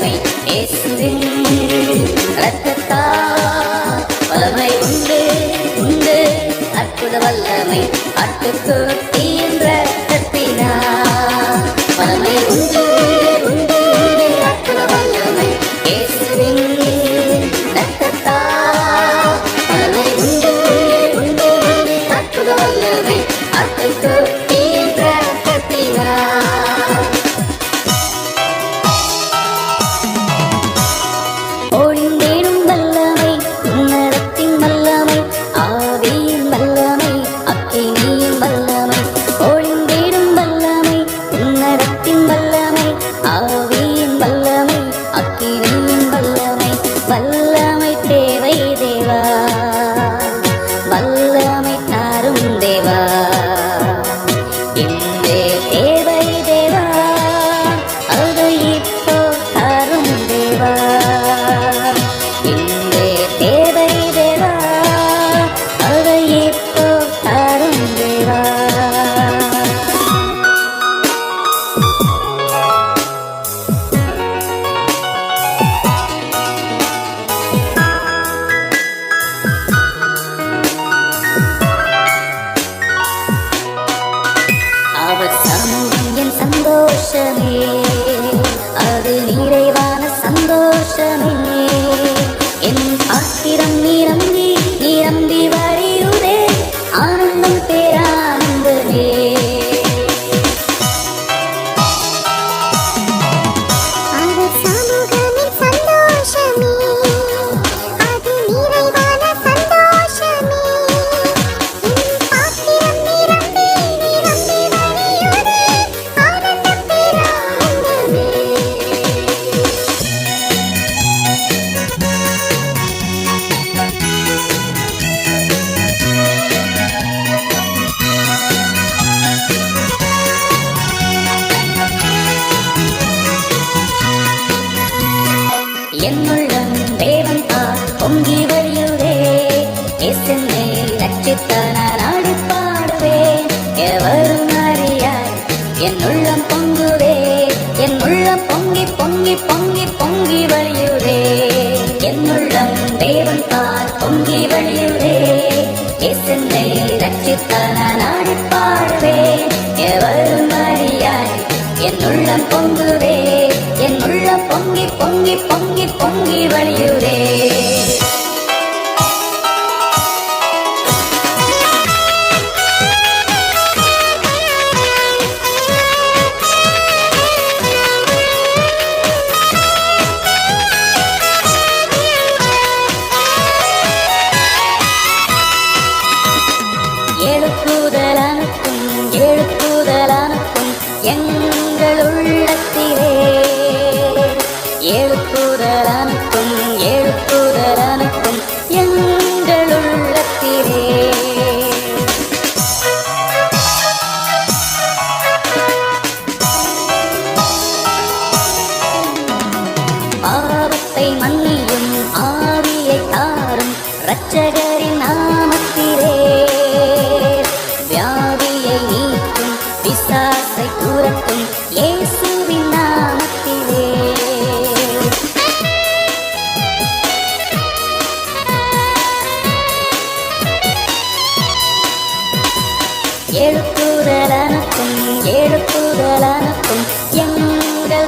வல்லமை இயேசுவின் இரத்தத்தால் வல்லமை உண்டு உண்டு அற்புத வல்லமை ஆட்டுக்குட்டியின் இரத்தத்தினால் வல்லமை உண்டு உண்டு அற்புத வல்லமை இயேசுவின் இரத்தத்தால் வல்லமை உண்டு உண்டு அற்புத வல்லமை ஆட்டுக்குட்டியின் இரத்தத்தினால் ஒளிந்தேடும் வல்லமை உன்னதத்தின் வல்லமை ஆவியின் வல்லமை அக்கினியின் வல்லமை ஒளிந்தேடும் வல்லமை உன்னதத்தின் வல்லமை ஆவியின் வல்லமை அக்கினியின் வல்லமை வல்லமை தேவை தேவா வல்லமை தாரும் தேவா இன்றே தேவை தேவா அதை இப்போ தாரும் தேவா இன்றே தேவை தேவா அதை இப்போ தாரும் தேவா அவர் சமூகம் என் சந்தோஷமே அது நிறைவான சந்தோஷமே என் பாத்திரம் நிரம்பி நிரம்பி வழியுதே ஆனந்தம் பேரானந்தமே அவர் சமூகமின் சந்தோஷமே அது நிறைவான சந்தோஷமே என் பாத்திரம் நிரம்பி நிரம்பி வழியுதே ஆனந்தம் பேரானந்தமே என்னுள்ளம் தேவன் பொங்கி வழியுதே என்னை ரட்சித்த நான் ஆடி பாடுவேன் எவரும் அறியாய் என் உள்ளம் பொங்குதே என் உள்ளம் பொங்கி பொங்கி பொங்கி பொங்கி வழியுதே என்னுள்ளம் தேவன் பொங்கி வழியுதே என்னை ரட்சித்த நான் ஆடி பாடுவேன் எவரும் அறியாய் என் உள்ளம் பொங்குதே என் உள்ளம் பொங்கி பொங்கி பொங்கி பொங்கி வழியுதே எழுப்புதலானுக்கும் எழுப்புதலானுக்கும் எங்கள் உள்ளத்திலே எழுப்புதலானுக்கும் எழுப்புதலானுக்கும் எங்கள் உள்ளத்திலே பாவத்தை மன்னியும் ஆவியை தாரும் இரட்சகரின் நாமத்திலே வியாதியை நீக்கும் பிசாசை துரத்தும் இயேசுவின் நாமத்திலே எழுப்புதலானுக்கும் எழுப்புதலானுக்கும் எங்கள்